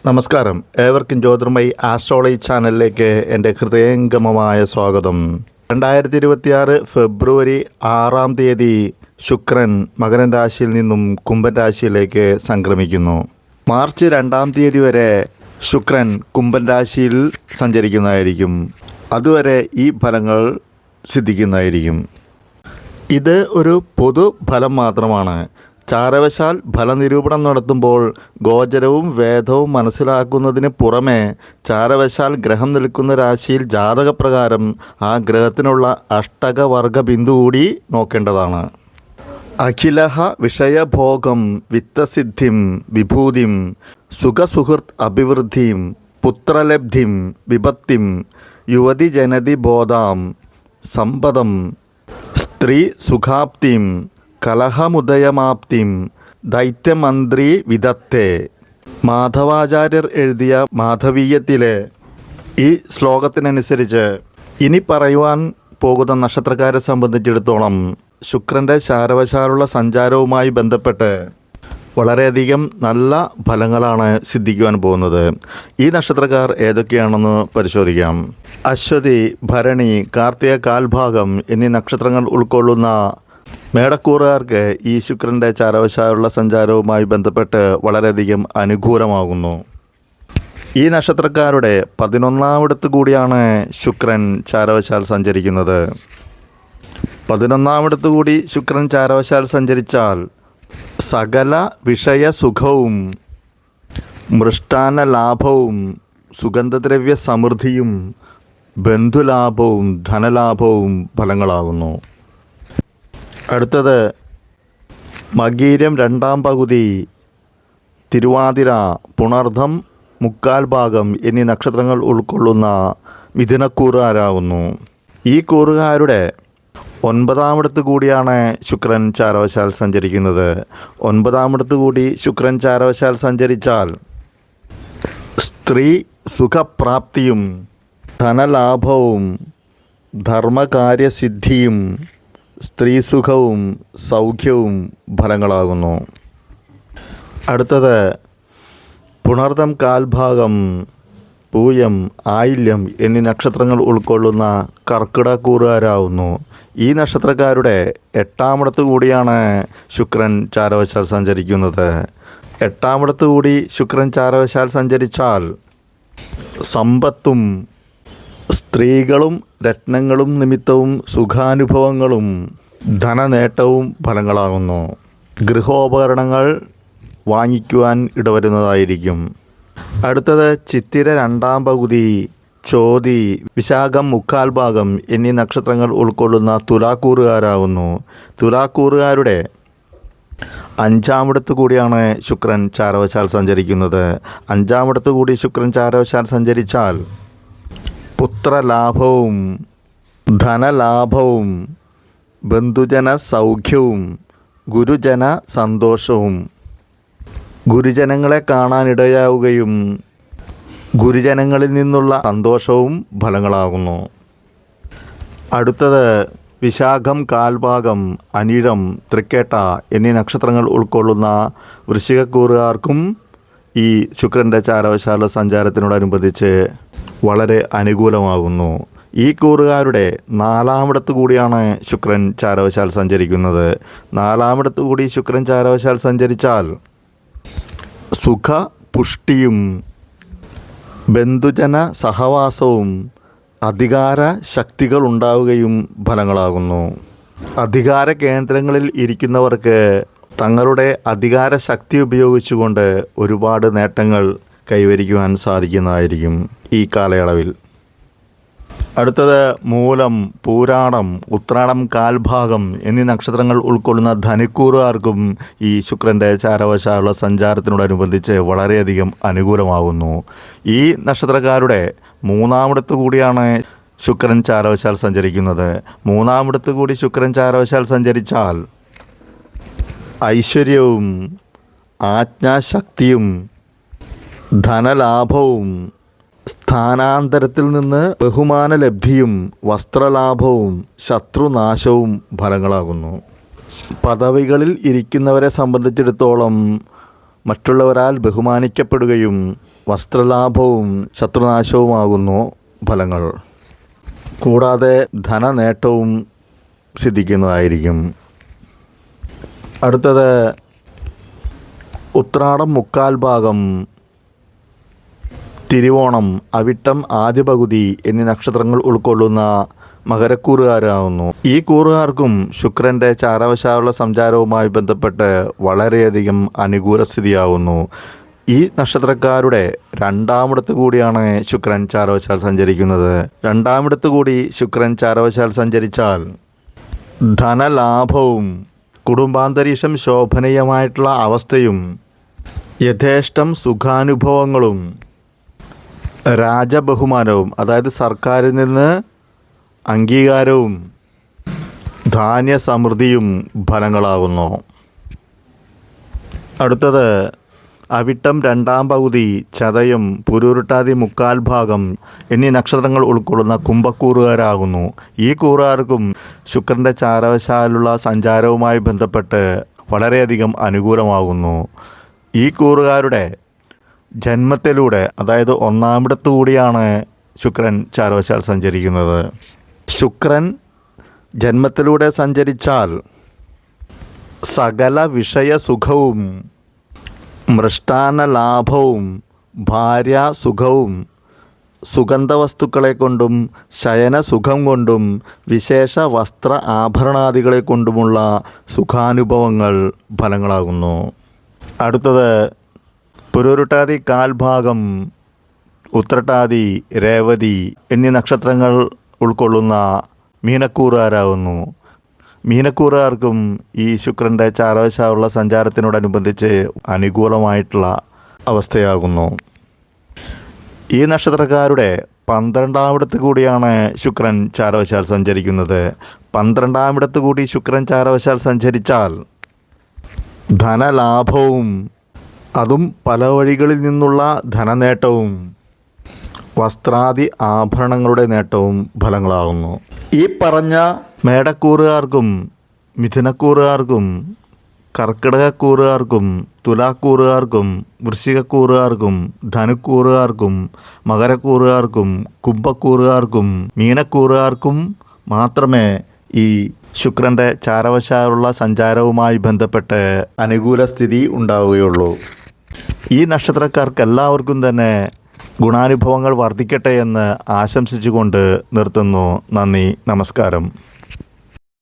നമസ്കാരം, ഏവർക്കും ജ്യോതിർമയി ആസ്ട്രോളജി ചാനലിലേക്ക് എൻ്റെ ഹൃദയംഗമമായ സ്വാഗതം. 2026 ഫെബ്രുവരി 6-ാം തീയതി ശുക്രൻ മകരൻ രാശിയിൽ നിന്നും കുംഭൻ രാശിയിലേക്ക് സംക്രമിക്കുന്നു. മാർച്ച് 2-ാം തീയതി വരെ ശുക്രൻ കുംഭൻ രാശിയിൽ സഞ്ചരിക്കുന്നതായിരിക്കും. അതുവരെ ഈ ഫലങ്ങൾ സിദ്ധിക്കുന്നതായിരിക്കും. ഇത് ഒരു പൊതുഫലം മാത്രമാണ്. ചാരവശാൽ ഫലനിരൂപണം നടത്തുമ്പോൾ ഗോചരവും വേദവും മനസ്സിലാക്കുന്നതിന് പുറമെ ചാരവശാൽ ഗ്രഹം നിൽക്കുന്ന രാശിയിൽ ജാതകപ്രകാരം ആ ഗ്രഹത്തിനുള്ള അഷ്ടകവർഗ ബിന്ദു കൂടി നോക്കേണ്ടതാണ്. അഖിലഹ വിഷയഭോഗം വിത്തസിദ്ധിം വിഭൂതിം സുഖസുഹൃത് അഭിവൃദ്ധിം പുത്രലബ്ധിം വിപത്തിം യുവതി ജനതി ബോധാം സമ്പദം സ്ത്രീ സുഖാപ്തിം കലഹമുദയമാപ്തിം ദൈത്യമന്ത്രി വിദത്തെ. മാധവാചാര്യർ എഴുതിയ മാധവീയത്തിലെ ഈ ശ്ലോകത്തിനനുസരിച്ച് ഇനി പറയുവാൻ പോകുന്ന നക്ഷത്രക്കാരെ സംബന്ധിച്ചിടത്തോളം ശുക്രൻ്റെ ചാരവശാലുള്ള സഞ്ചാരവുമായി ബന്ധപ്പെട്ട് വളരെയധികം നല്ല ഫലങ്ങളാണ് സിദ്ധിക്കുവാൻ പോകുന്നത്. ഈ നക്ഷത്രക്കാർ ഏതൊക്കെയാണെന്ന് പരിശോധിക്കാം. അശ്വതി, ഭരണി, കാർത്തിക കാൽഭാഗം എന്നീ നക്ഷത്രങ്ങൾ ഉൾക്കൊള്ളുന്ന മേടക്കൂറുകാർക്ക് ഈ ശുക്രൻ്റെ ചാരവശാലുള്ള സഞ്ചാരവുമായി ബന്ധപ്പെട്ട് വളരെയധികം അനുകൂലമാകുന്നു. ഈ നക്ഷത്രക്കാരുടെ 11-ാമിടത്ത് കൂടിയാണ് ശുക്രൻ ചാരവശാൽ സഞ്ചരിക്കുന്നത്. 11-ാമിടത്ത് കൂടി ശുക്രൻ ചാരവശാൽ സഞ്ചരിച്ചാൽ സകല വിഷയസുഖവും മൃഷ്ടാന്ന ലാഭവും സുഗന്ധദ്രവ്യ സമൃദ്ധിയും ബന്ധുലാഭവും ധനലാഭവും ഫലങ്ങളാകുന്നു. അടുത്തത് മകീരം 2-ാം പകുതി, തിരുവാതിര, പുണർദം, മുക്കാൽ ഭാഗം എന്നീ നക്ഷത്രങ്ങൾ ഉൾക്കൊള്ളുന്ന മിഥുനക്കൂറുകാരാകുന്നു. ഈ കൂറുകാരുടെ 9-ാമിടത്ത് കൂടിയാണ് ശുക്രൻ ചാരവശാൽ സഞ്ചരിക്കുന്നത്. 9-ാമിടത്ത് കൂടി ശുക്രൻ ചാരവശാൽ സഞ്ചരിച്ചാൽ സ്ത്രീ സുഖപ്രാപ്തിയും ധനലാഭവും ധർമ്മകാര്യസിദ്ധിയും സ്ത്രീസുഖവും സൗഖ്യവും ഫലങ്ങളാകുന്നു. അടുത്തത് പുണർദം കാൽഭാഗം, പൂയം, ആയില്യം എന്നീ നക്ഷത്രങ്ങൾ ഉൾക്കൊള്ളുന്ന കർക്കിടകൂറുകാരാവുന്നു. ഈ നക്ഷത്രക്കാരുടെ 8-ാമിടത്ത് കൂടിയാണ് ശുക്രൻ ചാരവശാൽ സഞ്ചരിക്കുന്നത്. 8-ാമിടത്ത് കൂടി ശുക്രൻ ചാരവശാൽ സഞ്ചരിച്ചാൽ സമ്പത്തും സ്ത്രീകളും രത്നങ്ങളും നിമിത്തവും സുഖാനുഭവങ്ങളും ധനനേട്ടവും ഫലങ്ങളാകുന്നു. ഗൃഹോപകരണങ്ങൾ വാങ്ങിക്കുവാൻ ഇടവരുന്നതായിരിക്കും. അടുത്തത് ചിത്തിര 2-ാം പകുതി, ചോതി, വിശാഖം, മുക്കാൽ ഭാഗം എന്നീ നക്ഷത്രങ്ങൾ ഉൾക്കൊള്ളുന്ന തുലാക്കൂറുകാരാകുന്നു. തുലാക്കൂറുകാരുടെ 5-ാമിടത്ത് കൂടിയാണ് ശുക്രൻ ചാരവശാൽ സഞ്ചരിക്കുന്നത്. 5-ാമിടത്ത് കൂടി ശുക്രൻ ചാരവശാൽ സഞ്ചരിച്ചാൽ പുത്രലാഭവും ധനലാഭവും ബന്ധുജന സൗഖ്യവും ഗുരുജന സന്തോഷവും ഗുരുജനങ്ങളെ കാണാനിടയാവുകയും ഗുരുജനങ്ങളിൽ നിന്നുള്ള സന്തോഷവും ഫലങ്ങളാകുന്നു. അടുത്തത് വിശാഖം കാൽഭാഗം, അനിഴം, തൃക്കേട്ട എന്നീ നക്ഷത്രങ്ങൾ ഉൾക്കൊള്ളുന്ന വൃശ്ചികക്കൂറുകാർക്കും ഈ ശുക്രൻ്റെ ചാരവശാല സഞ്ചാരത്തിനോടനുബന്ധിച്ച് വളരെ അനുകൂലമാകുന്നു. ഈ കൂറുകാരുടെ 4-ാമിടത്ത് കൂടിയാണ് ശുക്രൻ ചാരവശാൽ സഞ്ചരിക്കുന്നത്. 4-ാമിടത്ത് കൂടി ശുക്രൻ ചാരവശാൽ സഞ്ചരിച്ചാൽ സുഖ പുഷ്ടിയും ബന്ധുജന സഹവാസവും അധികാര ശക്തികൾ ഉണ്ടാവുകയും ഫലങ്ങളാകുന്നു. അധികാര കേന്ദ്രങ്ങളിൽ ഇരിക്കുന്നവർക്ക് തങ്ങളുടെ അധികാര ശക്തി ഉപയോഗിച്ചുകൊണ്ട് ഒരുപാട് നേട്ടങ്ങൾ കൈവരിക്കുവാൻ സാധിക്കുന്നതായിരിക്കും ഈ കാലയളവിൽ. അടുത്തത് മൂലം, പൂരാടം, ഉത്രാടം കാൽഭാഗം എന്നീ നക്ഷത്രങ്ങൾ ഉൾക്കൊള്ളുന്ന ധനുക്കൂറുകാർക്കും ഈ ശുക്രൻ്റെ ചാരവശാലുള്ള സഞ്ചാരത്തിനോടനുബന്ധിച്ച് വളരെയധികം അനുകൂലമാകുന്നു. ഈ നക്ഷത്രക്കാരുടെ 3-ാമിടത്ത് കൂടിയാണ് ശുക്രൻ ചാരവശാൽ സഞ്ചരിക്കുന്നത്. 3-ാമിടത്ത് കൂടി ശുക്രൻ ചാരവശാൽ സഞ്ചരിച്ചാൽ ഐശ്വര്യവും ആജ്ഞാശക്തിയും ധനലാഭവും സ്ഥാനാന്തരത്തിൽ നിന്ന് ബഹുമാനലബ്ധിയും വസ്ത്രലാഭവും ശത്രുനാശവും ഫലങ്ങളാകുന്നു. പദവികളിൽ ഇരിക്കുന്നവരെ സംബന്ധിച്ചിടത്തോളം മറ്റുള്ളവരാൽ ബഹുമാനിക്കപ്പെടുകയും വസ്ത്രലാഭവും ശത്രുനാശവുമാകുന്നു ഫലങ്ങൾ. കൂടാതെ ധനനേട്ടവും സിദ്ധിക്കുന്നതായിരിക്കും. അടുത്തത് ഉത്രാടം മുക്കാൽ ഭാഗം, തിരുവോണം, അവിട്ടം ആദ്യ പകുതി എന്നീ നക്ഷത്രങ്ങൾ ഉൾക്കൊള്ളുന്ന മകരക്കൂറുകാരാവുന്നു. ഈ കൂറുകാർക്കും ശുക്രൻ്റെ ചാരവശാലുള്ള സഞ്ചാരവുമായി ബന്ധപ്പെട്ട് വളരെയധികം അനുകൂല സ്ഥിതിയാവുന്നു. ഈ നക്ഷത്രക്കാരുടെ രണ്ടാമിടത്ത് കൂടിയാണ് ശുക്രൻ ചാരവശാൽ സഞ്ചരിക്കുന്നത്. രണ്ടാമിടത്ത് കൂടി ശുക്രൻ ചാരവശാൽ സഞ്ചരിച്ചാൽ ധനലാഭവും കുടുംബാന്തരീക്ഷം ശോഭനീയമായിട്ടുള്ള അവസ്ഥയും യഥേഷ്ടം സുഖാനുഭവങ്ങളും രാജബഹുമാനവും, അതായത് സർക്കാരിൽ നിന്ന് അംഗീകാരവും ധാന്യസമൃദ്ധിയും ഫലങ്ങളാകുന്നു. അടുത്തത് അവിട്ടം രണ്ടാം പകുതി, ചതയം, പുരുരുട്ടാതി മുക്കാൽ ഭാഗം എന്നീ നക്ഷത്രങ്ങൾ ഉൾക്കൊള്ളുന്ന കുംഭക്കൂറുകാരാകുന്നു. ഈ കൂറുകാർക്കും ശുക്രൻ്റെ ചാരവശാലുള്ള സഞ്ചാരവുമായി ബന്ധപ്പെട്ട് വളരെയധികം അനുകൂലമാകുന്നു. ഈ കൂറുകാരുടെ ജന്മത്തിലൂടെ, അതായത് ഒന്നാമിടത്തു കൂടിയാണ് ശുക്രൻ ചാരവശാൽ സഞ്ചരിക്കുന്നത്. ശുക്രൻ ജന്മത്തിലൂടെ സഞ്ചരിച്ചാൽ സകല വിഷയസുഖവും മൃഷ്ടാന്ന ലാഭവും ഭാര്യാസുഖവും സുഗന്ധവസ്തുക്കളെ കൊണ്ടും ശയനസുഖം കൊണ്ടും വിശേഷ വസ്ത്ര ആഭരണാദികളെ കൊണ്ടുമുള്ള സുഖാനുഭവങ്ങൾ ഫലങ്ങളാകുന്നു. അടുത്തത് പുരുരുട്ടാതി കാൽഭാഗം, ഉത്രട്ടാതി, രേവതി എന്നീ നക്ഷത്രങ്ങൾ ഉൾക്കൊള്ളുന്ന മീനക്കൂറുകാരാകുന്നു. മീനക്കൂറുകാർക്കും ഈ ശുക്രൻ്റെ ചാരവശാലുള്ള സഞ്ചാരത്തിനോടനുബന്ധിച്ച് അനുകൂലമായിട്ടുള്ള അവസ്ഥയാകുന്നു. ഈ നക്ഷത്രക്കാരുടെ 12ാമിടത്ത് കൂടിയാണ് ശുക്രൻ ചാരവശാൽ സഞ്ചരിക്കുന്നത്. 12ാമിടത്ത് കൂടി ശുക്രൻ ചാരവശാൽ സഞ്ചരിച്ചാൽ ധനലാഭവും, അതും പല വഴികളിൽ നിന്നുള്ള ധനനേട്ടവും വസ്ത്രാദി ആഭരണങ്ങളുടെ നേട്ടവും ഫലങ്ങളാകുന്നു. ഈ പറഞ്ഞ മേടക്കൂറുകാർക്കും മിഥുനക്കൂറുകാർക്കും കർക്കിടകക്കൂറുകാർക്കും തുലാക്കൂറുകാർക്കും വൃശ്ചികക്കൂറുകാർക്കും ധനുക്കൂറുകാർക്കും മകരക്കൂറുകാർക്കും കുംഭക്കൂറുകാർക്കും മീനക്കൂറുകാർക്കും മാത്രമേ ഈ ശുക്രൻ്റെ ചാരവശാലുള്ള സഞ്ചാരവുമായി ബന്ധപ്പെട്ട് അനുകൂല സ്ഥിതി ഉണ്ടാവുകയുള്ളൂ. ഈ നക്ഷത്രക്കാർക്കെല്ലാവർക്കും തന്നെ ഗുണാനുഭവങ്ങൾ വർദ്ധിക്കട്ടെ എന്ന് ആശംസിച്ചുകൊണ്ട് നിർത്തുന്നു. നന്ദി, നമസ്കാരം.